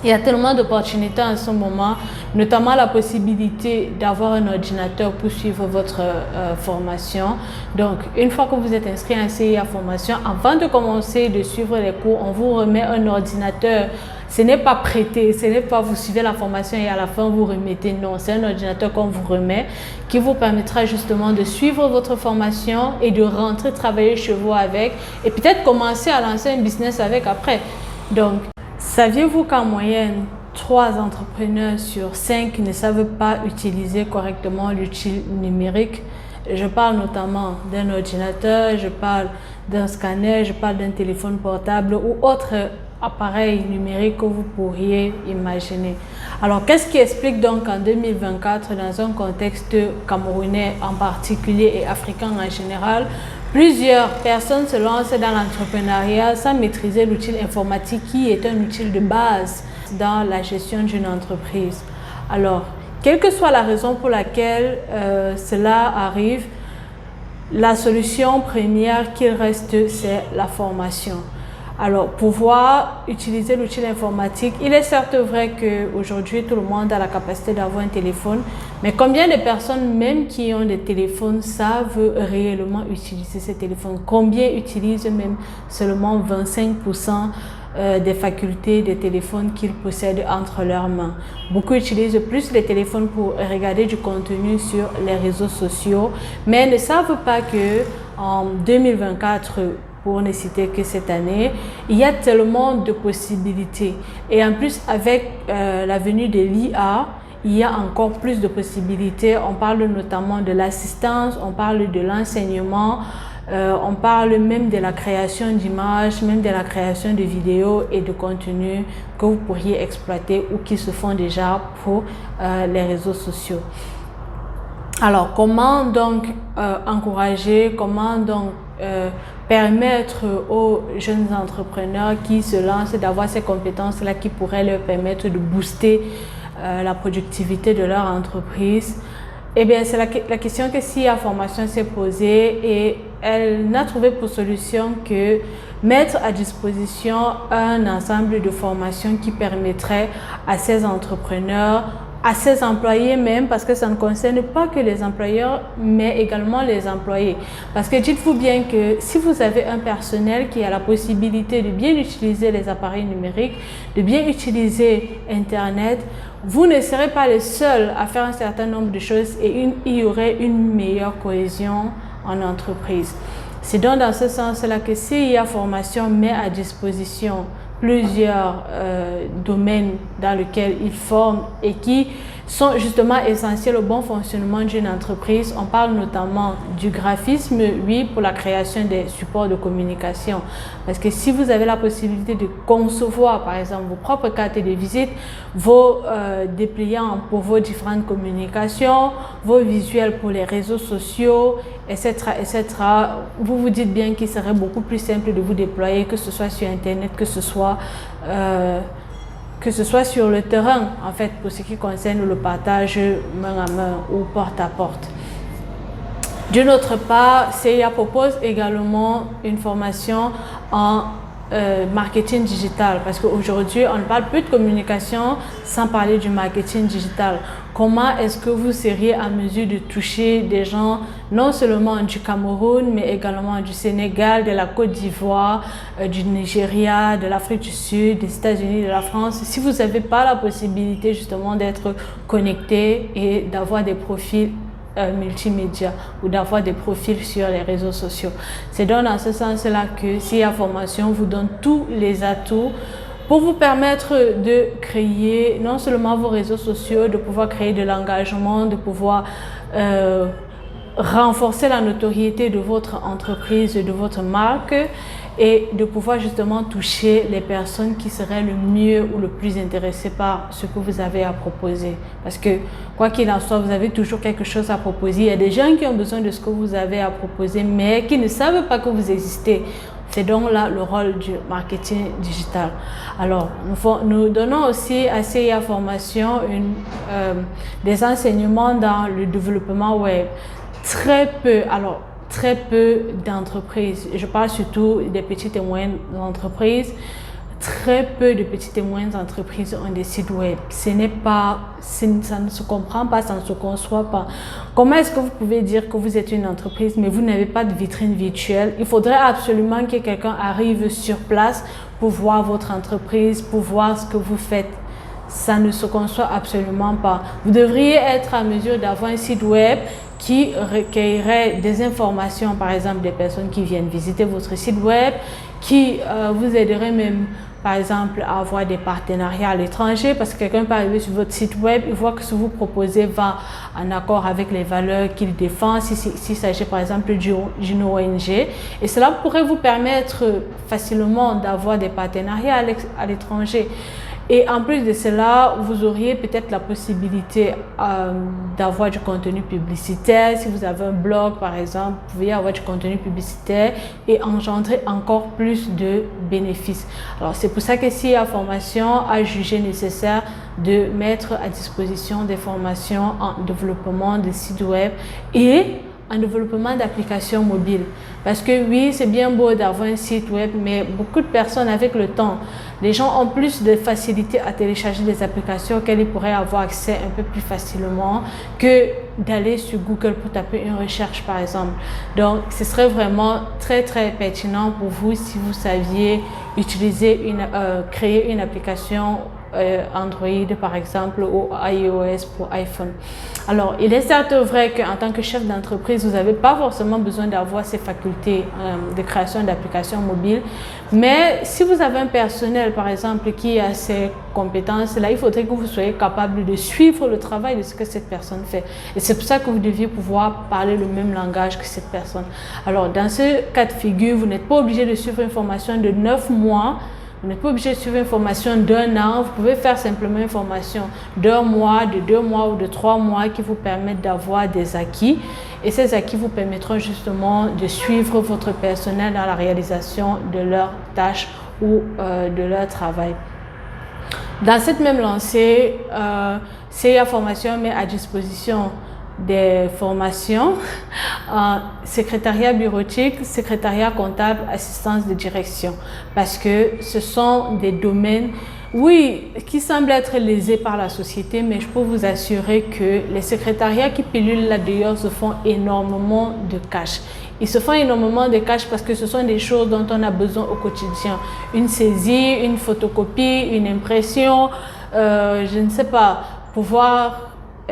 Il y a tellement d'opportunités en ce moment, notamment la possibilité d'avoir un ordinateur pour suivre votre formation. Donc, une fois que vous êtes inscrit à CIA Formation, avant de commencer de suivre les cours, on vous remet un ordinateur. Ce n'est pas prêté, ce n'est pas vous suivez la formation et à la fin vous remettez. Non, c'est un ordinateur qu'on vous remet qui vous permettra justement de suivre votre formation et de rentrer travailler chez vous avec et peut-être commencer à lancer un business avec après. Donc, saviez-vous qu'en moyenne, 3 entrepreneurs sur 5 ne savent pas utiliser correctement l'outil numérique? Je parle notamment d'un ordinateur, je parle d'un scanner, je parle d'un téléphone portable ou autre appareil numérique que vous pourriez imaginer. Alors, qu'est-ce qui explique donc qu'en 2024, dans un contexte camerounais en particulier et africain en général, plusieurs personnes se lancent dans l'entrepreneuriat sans maîtriser l'outil informatique qui est un outil de base dans la gestion d'une entreprise? Alors, quelle que soit la raison pour laquelle cela arrive, la solution première qu'il reste, c'est la formation. Alors, pouvoir utiliser l'outil informatique, il est certes vrai qu'aujourd'hui, tout le monde a la capacité d'avoir un téléphone, mais combien de personnes, même qui ont des téléphones, savent réellement utiliser ces téléphones? Combien utilisent même seulement 25% des facultés des téléphones qu'ils possèdent entre leurs mains? Beaucoup utilisent plus les téléphones pour regarder du contenu sur les réseaux sociaux, mais ne savent pas que en 2024, pour ne citer que cette année, il y a tellement de possibilités. Et en plus, avec la venue de l'IA, il y a encore plus de possibilités. On parle notamment de l'assistance, on parle de l'enseignement, on parle même de la création d'images, même de la création de vidéos et de contenus que vous pourriez exploiter ou qui se font déjà pour les réseaux sociaux. Alors, comment donc encourager, comment donc permettre aux jeunes entrepreneurs qui se lancent d'avoir ces compétences-là qui pourraient leur permettre de booster la productivité de leur entreprise? Eh bien, c'est la question que CIA Formation s'est posée et elle n'a trouvé pour solution que mettre à disposition un ensemble de formations qui permettrait à ces entrepreneurs, à ses employés même, parce que ça ne concerne pas que les employeurs, mais également les employés. Parce que dites-vous bien que si vous avez un personnel qui a la possibilité de bien utiliser les appareils numériques, de bien utiliser Internet, vous ne serez pas les seuls à faire un certain nombre de choses et il y aurait une meilleure cohésion en entreprise. C'est donc dans ce sens-là que CIA Formation met à disposition plusieurs domaines dans lesquels ils forment et qui sont justement essentiels au bon fonctionnement d'une entreprise. On parle notamment du graphisme, oui, pour la création des supports de communication. Parce que si vous avez la possibilité de concevoir, par exemple, vos propres cartes de visite, vos dépliants pour vos différentes communications, vos visuels pour les réseaux sociaux, etc., etc., vous vous dites bien qu'il serait beaucoup plus simple de vous déployer, que ce soit sur Internet, que ce soit sur le terrain, en fait, pour ce qui concerne le partage main à main ou porte à porte. D'une autre part, CIA propose également une formation en marketing digital, parce qu'aujourd'hui, on ne parle plus de communication sans parler du marketing digital. Comment est-ce que vous seriez à mesure de toucher des gens non seulement du Cameroun, mais également du Sénégal, de la Côte d'Ivoire, du Nigeria, de l'Afrique du Sud, des États-Unis, de la France, si vous n'avez pas la possibilité justement d'être connecté et d'avoir des profils multimédia ou d'avoir des profils sur les réseaux sociaux. C'est donc dans ce sens-là que CIA Formation vous donne tous les atouts pour vous permettre de créer non seulement vos réseaux sociaux, de pouvoir créer de l'engagement, de pouvoir renforcer la notoriété de votre entreprise, de votre marque et de pouvoir justement toucher les personnes qui seraient le mieux ou le plus intéressées par ce que vous avez à proposer. Parce que quoi qu'il en soit, vous avez toujours quelque chose à proposer. Il y a des gens qui ont besoin de ce que vous avez à proposer, mais qui ne savent pas que vous existez. C'est donc là le rôle du marketing digital. Alors, nous donnons aussi à CIA Formation des enseignements dans le développement web. Très peu d'entreprises, je parle surtout des petites et moyennes entreprises, très peu de petites et moyennes entreprises ont des sites web. Ça ne se comprend pas, ça ne se conçoit pas. Comment est-ce que vous pouvez dire que vous êtes une entreprise, mais vous n'avez pas de vitrine virtuelle? Il faudrait absolument que quelqu'un arrive sur place pour voir votre entreprise, pour voir ce que vous faites. Ça ne se conçoit absolument pas. Vous devriez être en mesure d'avoir un site web qui recueillerait des informations, par exemple des personnes qui viennent visiter votre site web, qui vous aiderait même, par exemple, à avoir des partenariats à l'étranger, parce que quelqu'un peut arriver sur votre site web, il voit que ce que vous proposez va en accord avec les valeurs qu'il défend, s'il s'agit par exemple d'une ONG. Et cela pourrait vous permettre facilement d'avoir des partenariats à l'étranger. Et en plus de cela, vous auriez peut-être la possibilité d'avoir du contenu publicitaire. Si vous avez un blog, par exemple, vous pouvez avoir du contenu publicitaire et engendrer encore plus de bénéfices. Alors, c'est pour ça que SIA Formation a jugé nécessaire de mettre à disposition des formations en développement de sites web et en développement d'applications mobiles. Parce que oui, c'est bien beau d'avoir un site web, mais beaucoup de personnes avec le temps, les gens ont plus de facilité à télécharger des applications auxquelles ils pourraient avoir accès un peu plus facilement que d'aller sur Google pour taper une recherche par exemple. Donc, ce serait vraiment très pertinent pour vous si vous saviez utiliser créer une application Android par exemple ou iOS pour iPhone. Alors, il est certes vrai qu'en tant que chef d'entreprise, vous n'avez pas forcément besoin d'avoir ces facultés de création d'applications mobiles, mais si vous avez un personnel par exemple qui a ces compétences-là, il faudrait que vous soyez capable de suivre le travail de ce que cette personne fait. Et c'est pour ça que vous deviez pouvoir parler le même langage que cette personne. Alors, dans ce cas de figure, vous n'êtes pas obligé de suivre une formation de 9 mois. Vous n'êtes pas obligé de suivre une formation d'1 an. Vous pouvez faire simplement une formation d'1 mois, de 2 mois ou de 3 mois qui vous permettent d'avoir des acquis. Et ces acquis vous permettront justement de suivre votre personnel dans la réalisation de leurs tâches ou de leur travail. Dans cette même lancée, CIA Formation met à disposition des formations en secrétariat bureautique, secrétariat comptable, assistance de direction, parce que ce sont des domaines, oui, qui semblent être lésés par la société, mais je peux vous assurer que les secrétariats qui pilulent là-dehors se font énormément de cash. Ils se font énormément de cash parce que ce sont des choses dont on a besoin au quotidien. Une saisie, une photocopie, une impression, je ne sais pas, pouvoir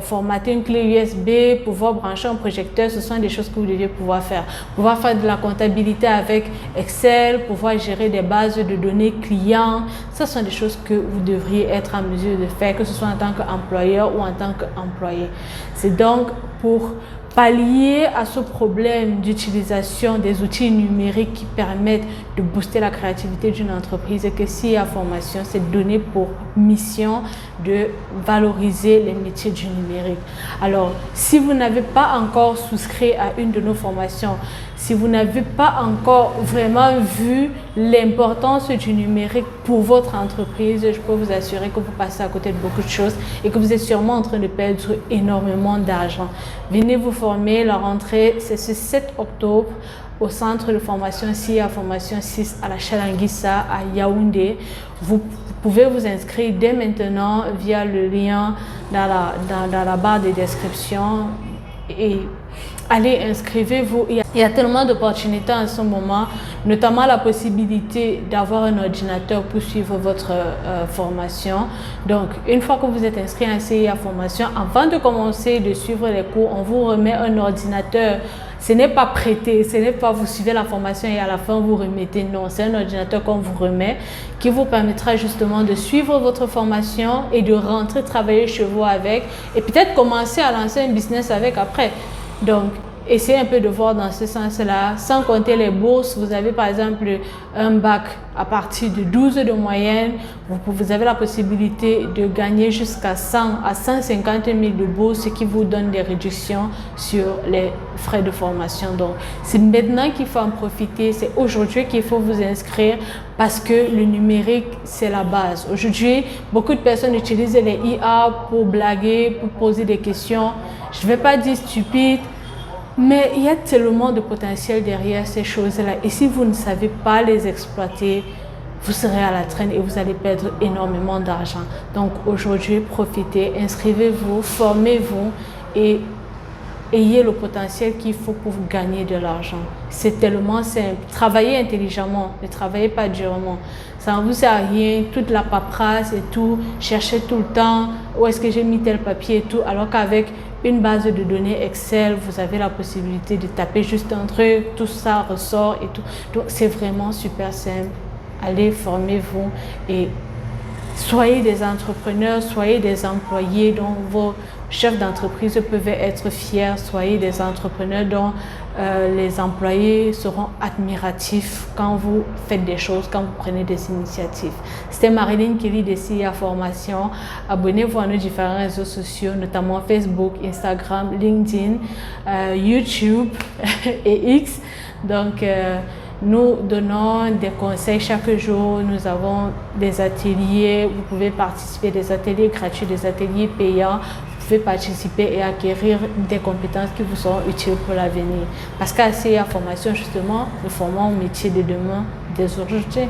formater une clé USB, pouvoir brancher un projecteur, ce sont des choses que vous deviez pouvoir faire. Pouvoir faire de la comptabilité avec Excel, pouvoir gérer des bases de données clients, ce sont des choses que vous devriez être en mesure de faire, que ce soit en tant qu'employeur ou en tant qu'employé. C'est donc pour pallier à ce problème d'utilisation des outils numériques qui permettent de booster la créativité d'une entreprise et que SIA Formation s'est donné pour mission de valoriser les métiers du numérique. Alors, si vous n'avez pas encore souscrit à une de nos formations, si vous n'avez pas encore vraiment vu l'importance du numérique pour votre entreprise, je peux vous assurer que vous passez à côté de beaucoup de choses et que vous êtes sûrement en train de perdre énormément d'argent. Venez vous former, la rentrée, c'est ce 7 octobre au centre de formation SIA Formation 6 à la Chalangissa à Yaoundé. Vous pouvez vous inscrire dès maintenant via le lien dans la barre de description et allez, inscrivez-vous. Il y a tellement d'opportunités en ce moment, notamment la possibilité d'avoir un ordinateur pour suivre votre formation. Donc, une fois que vous êtes inscrit à CIA Formation, avant de commencer de suivre les cours, on vous remet un ordinateur. Ce n'est pas prêté, ce n'est pas vous suivez la formation et à la fin vous remettez. Non, c'est un ordinateur qu'on vous remet qui vous permettra justement de suivre votre formation et de rentrer travailler chez vous avec et peut-être commencer à lancer un business avec après. Donc, essayez un peu de voir dans ce sens-là, sans compter les bourses. Vous avez par exemple un bac à partir de 12 de moyenne. Vous avez la possibilité de gagner jusqu'à 100 à 150 000 de bourses, ce qui vous donne des réductions sur les frais de formation. Donc, c'est maintenant qu'il faut en profiter. C'est aujourd'hui qu'il faut vous inscrire parce que le numérique, c'est la base. Aujourd'hui, beaucoup de personnes utilisent les IA pour blaguer, pour poser des questions. Je ne vais pas dire stupide, mais il y a tellement de potentiel derrière ces choses-là. Et si vous ne savez pas les exploiter, vous serez à la traîne et vous allez perdre énormément d'argent. Donc aujourd'hui, profitez, inscrivez-vous, formez-vous et ayez le potentiel qu'il faut pour vous gagner de l'argent. C'est tellement simple. Travaillez intelligemment, ne travaillez pas durement. Ça ne vous sert à rien, toute la paperasse et tout, cherchez tout le temps où est-ce que j'ai mis tel papier et tout, alors qu'avec une base de données Excel, vous avez la possibilité de taper juste un truc, tout ça ressort et tout. Donc c'est vraiment super simple. Allez, formez-vous et soyez des entrepreneurs, soyez des employés dont vos chefs d'entreprise peuvent être fiers, soyez des entrepreneurs dont les employés seront admiratifs quand vous faites des choses, quand vous prenez des initiatives. C'était Marilyn Kelly de CIA Formation. Abonnez-vous à nos différents réseaux sociaux, notamment Facebook, Instagram, LinkedIn, YouTube et X. Donc, nous donnons des conseils chaque jour, nous avons des ateliers, vous pouvez participer à des ateliers gratuits, des ateliers payants, vous pouvez participer et acquérir des compétences qui vous seront utiles pour l'avenir. Parce qu'à CA Formation, justement, nous formons au métier de demain, dès aujourd'hui.